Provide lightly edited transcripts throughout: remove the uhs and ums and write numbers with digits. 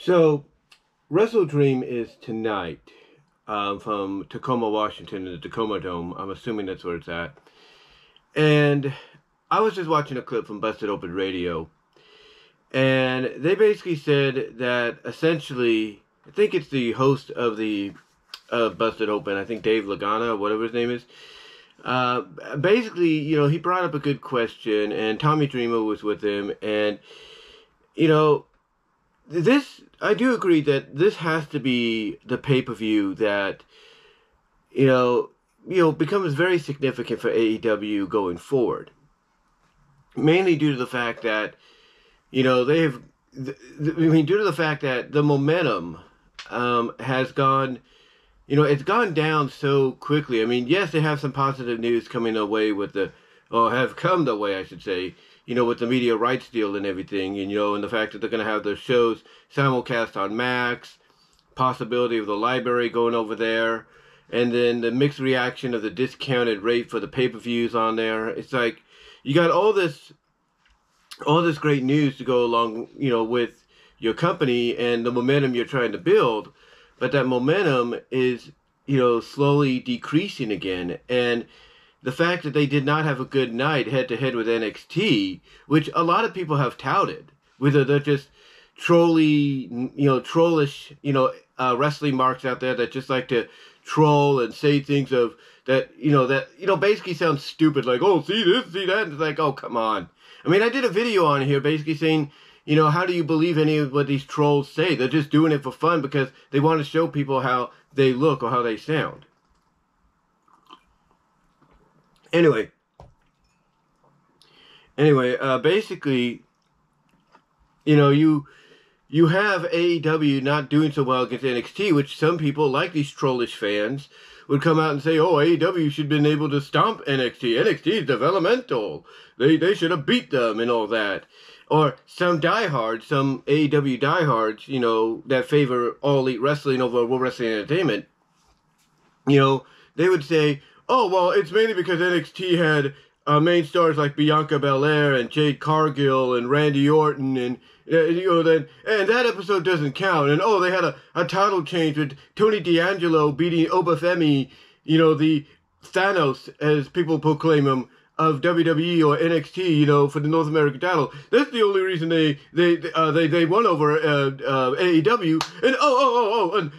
So, WrestleDream is tonight from Tacoma, Washington, in the Tacoma Dome. I'm assuming that's where it's at. And I was just watching a clip from Busted Open Radio. And they basically said that essentially, I think it's the host of the Busted Open, I think Dave Lagana, whatever his name is. Basically, he brought up a good question, and Tommy Dreamer was with him. And, I do agree that this has to be the pay-per-view that, becomes very significant for AEW going forward. Mainly due to the fact that, due to the fact that the momentum has gone, it's gone down so quickly. I mean, yes, they have some positive news coming away have come the way, I should say, with the media rights deal and everything, and the fact that they're going to have their shows simulcast on Max, possibility of the library going over there, and then the mixed reaction of the discounted rate for the pay-per-views on there. It's like, you got all this great news to go along, with your company and the momentum you're trying to build, but that momentum is, slowly decreasing again. And the fact that they did not have a good night head-to-head with NXT, which a lot of people have touted, whether they're just trollish, wrestling marks out there that just like to troll and say things that basically sound stupid, like, oh, see this, see that, and it's like, oh, come on. I mean, I did a video on here basically saying, how do you believe any of what these trolls say? They're just doing it for fun because they want to show people how they look or how they sound. Anyway, basically, you have AEW not doing so well against NXT, which some people, like these trollish fans, would come out and say, oh, AEW should have been able to stomp NXT. NXT is developmental. They should have beat them and all that. Or some diehards, some AEW diehards, that favor All Elite Wrestling over World Wrestling Entertainment, they would say, oh, well, it's mainly because NXT had main stars like Bianca Belair and Jade Cargill and Randy Orton, and and that episode doesn't count. And oh, they had a title change with Tony D'Angelo beating Obafemi, the Thanos, as people proclaim him, of WWE or NXT, for the North American title. That's the only reason they won over AEW. And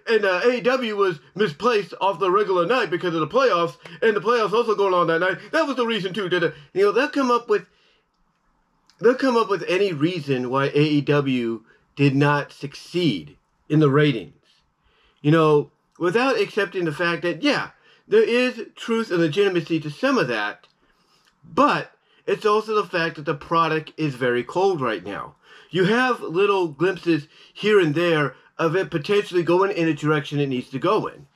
and AEW was misplaced off the regular night because of the playoffs, and the playoffs also going on that night. That was the reason too. They'll come up with any reason why AEW did not succeed in the ratings. Without accepting the fact that, yeah, there is truth and legitimacy to some of that, but it's also the fact that the product is very cold right now. You have little glimpses here and there of it potentially going in a direction it needs to go in.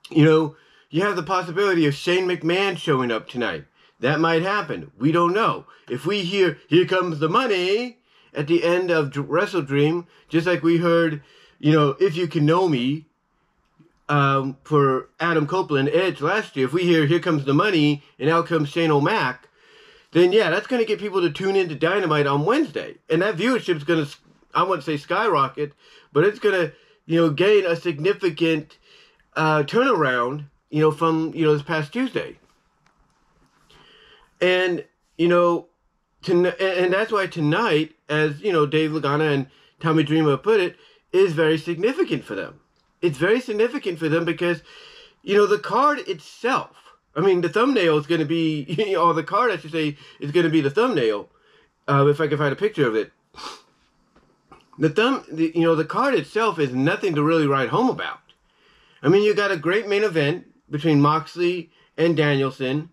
You have the possibility of Shane McMahon showing up tonight. That might happen. We don't know. If we hear, here comes the money, at the end of WrestleDream, just like we heard, If You Can Know Me, for Adam Copeland, Edge last year, if we hear, here comes the money, and out comes Shane O'Mac, then yeah, that's going to get people to tune into Dynamite on Wednesday. And that viewership is going to, I wouldn't say skyrocket, but it's going to, gain a significant turnaround, from, this past Tuesday. And, and that's why tonight, as, Dave Lagana and Tommy Dreamer put it, is very significant for them. It's very significant for them because, the card itself, the thumbnail is going to be, or the card, I should say, is going to be the thumbnail, if I can find a picture of it. The card itself is nothing to really write home about. You got a great main event between Moxley and Danielson,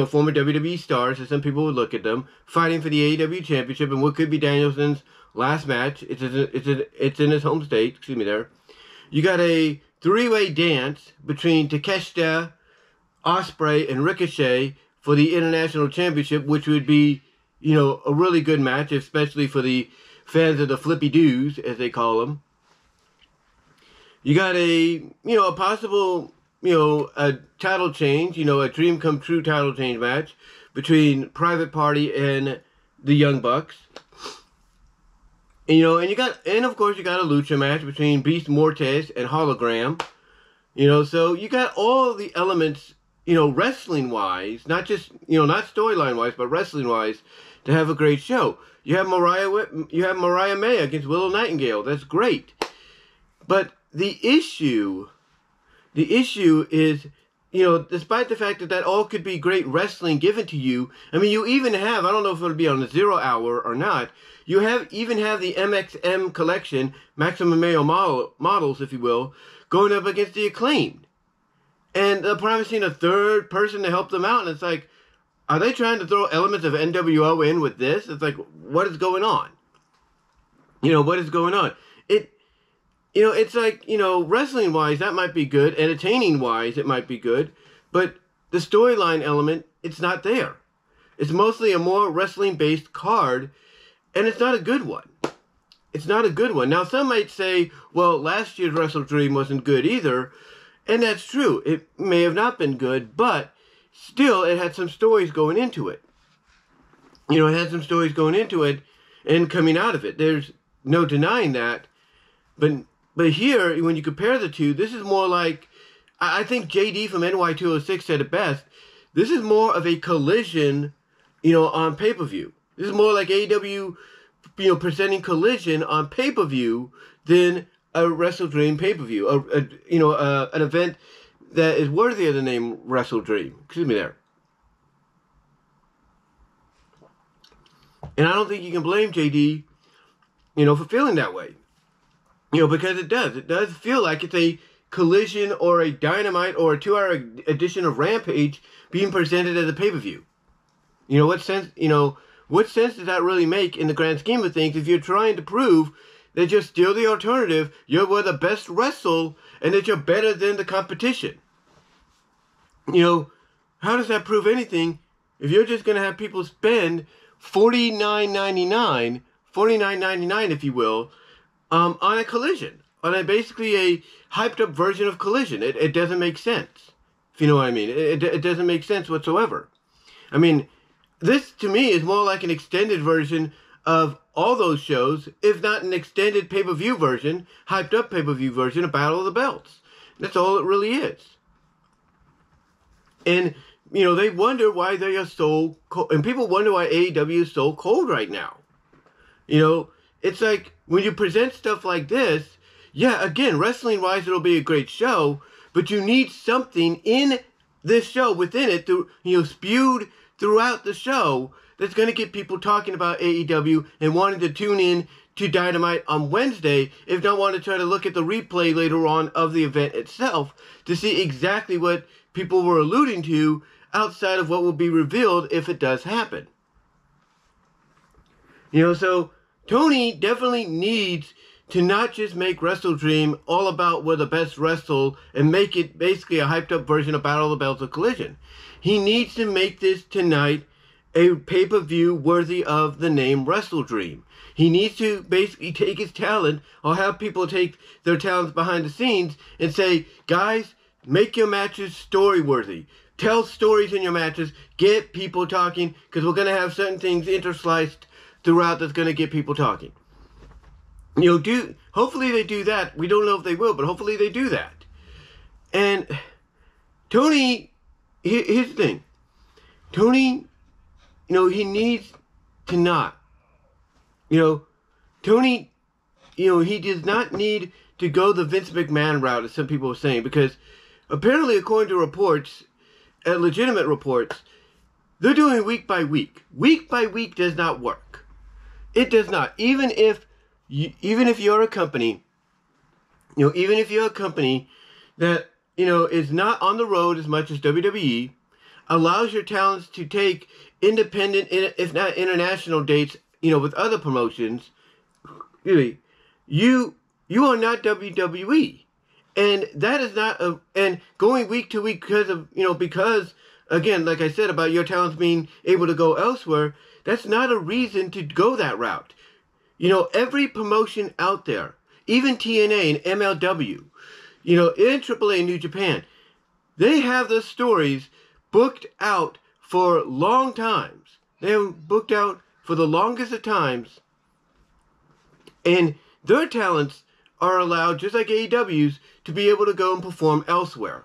former WWE stars, as some people would look at them, fighting for the AEW Championship in what could be Danielson's last match. It's in his home state, there. You got a three-way dance between Takeshita, Ospreay, and Ricochet for the International Championship, which would be, a really good match, especially for the fans of the Flippy Doos, as they call them. You got a possible, a title change, a dream come true title change match between Private Party and the Young Bucks. And of course you got a lucha match between Beast Mortes and Hologram. So you got all the elements, wrestling wise, not just, not storyline wise, but wrestling wise, to have a great show. You have Mariah May against Willow Nightingale. That's great. But the issue is, despite the fact that all could be great wrestling given to you, I mean, you even have, I don't know if it'll be on the 0 hour or not, you even have the MXM collection, Maximum Male models, if you will, going up against the Acclaimed. And they're promising a third person to help them out, and it's like, are they trying to throw elements of NWO in with this? It's like, what is going on? What is going on? It's like, wrestling-wise, that might be good. Entertaining-wise, it might be good. But the storyline element, it's not there. It's mostly a more wrestling-based card, and it's not a good one. It's not a good one. Now, some might say, well, last year's WrestleDream wasn't good either, and that's true. It may have not been good, but still, it had some stories going into it. It had some stories going into it and coming out of it. There's no denying that. But here, when you compare the two, this is more like, I think JD from NY206 said it best, this is more of a collision, on pay-per-view. This is more like AEW, presenting Collision on pay-per-view than a WrestleDream pay-per-view. An event that is worthy of the name WrestleDream. Excuse me there. And I don't think you can blame JD, for feeling that way. Because it does. It does feel like it's a Collision or a Dynamite or a 2-hour edition of Rampage being presented as a pay-per-view. What sense does that really make in the grand scheme of things if you're trying to prove that you're still the alternative, you're the best wrestle, and that you're better than the competition? How does that prove anything if you're just going to have people spend $49.99, if you will, on a Collision, on basically a hyped up version of Collision? It doesn't make sense, if you know what I mean. It doesn't make sense whatsoever. I mean, this to me is more like an extended version of all those shows, if not an extended pay-per-view version, hyped up pay-per-view version of Battle of the Belts. That's all it really is. And, they wonder why they are so cold, and people wonder why AEW is so cold right now. It's like, when you present stuff like this, yeah, again, wrestling-wise, it'll be a great show, but you need something in this show, within it, spewed throughout the show, that's going to get people talking about AEW and wanting to tune in to Dynamite on Wednesday, if not want to try to look at the replay later on of the event itself, to see exactly what people were alluding to outside of what will be revealed if it does happen. So Tony definitely needs to not just make WrestleDream all about we're the best wrestle and make it basically a hyped up version of Battle of the Belts or Collision. He needs to make this tonight a pay-per-view worthy of the name WrestleDream. He needs to basically take his talent, or have people take their talents behind the scenes and say, guys, make your matches story-worthy. Tell stories in your matches. Get people talking, because we're going to have certain things intersliced throughout that's going to get people talking. Hopefully they do that. We don't know if they will, but hopefully they do that. And Tony, here's the thing. Tony, he needs to not. Tony, he does not need to go the Vince McMahon route, as some people are saying, because apparently, according to reports, legitimate reports, they're doing week by week. Week by week does not work. It does not. Even if you're a company, even if you're a company that, is not on the road as much as WWE, allows your talents to take independent, if not international dates, with other promotions, really, you are not WWE. And that is not and going week to week because, again, like I said about your talents being able to go elsewhere, that's not a reason to go that route. Every promotion out there, even TNA and MLW, in AAA New Japan, they have the stories booked out for long times. They have booked out for the longest of times. And their talents are allowed, just like AEW's, to be able to go and perform elsewhere.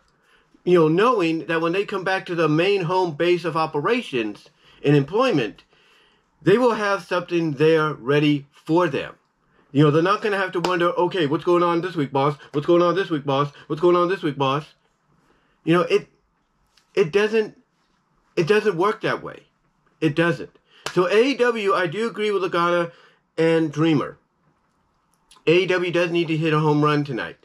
Knowing that when they come back to the main home base of operations and employment, they will have something there ready for them. They're not going to have to wonder, okay, what's going on this week, boss? What's going on this week, boss? What's going on this week, boss? It doesn't work that way. It doesn't. So AEW, I do agree with Lagana and Dreamer. AEW does need to hit a home run tonight.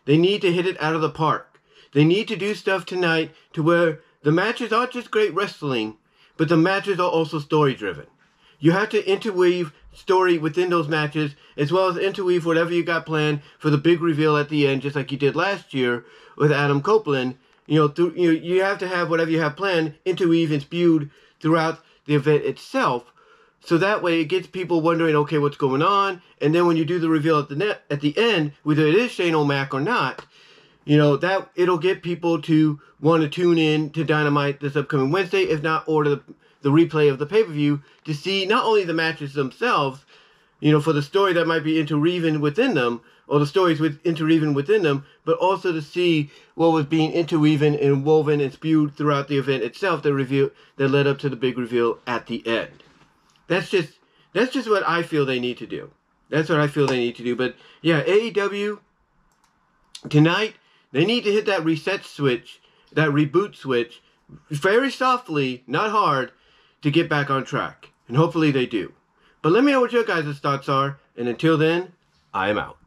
They need to hit it out of the park. They need to do stuff tonight to where the matches aren't just great wrestling, but the matches are also story-driven. You have to interweave story within those matches, as well as interweave whatever you got planned for the big reveal at the end, just like you did last year with Adam Copeland. You have to have whatever you have planned interweave and spewed throughout the event itself, so that way it gets people wondering, okay, what's going on? And then when you do the reveal at the end, whether it is Shane O'Mac or not, that it'll get people to want to tune in to Dynamite this upcoming Wednesday, if not order the replay of the pay-per-view to see not only the matches themselves, for the story that might be interweaving within them, or the stories interweaving within them, but also to see what was being interweaving and woven and spewed throughout the event itself that led up to the big reveal at the end. That's just what I feel they need to do. That's what I feel they need to do. But yeah, AEW tonight, they need to hit that reset switch, that reboot switch, very softly, not hard, to get back on track. And hopefully they do. But let me know what your guys' thoughts are. And until then, I am out.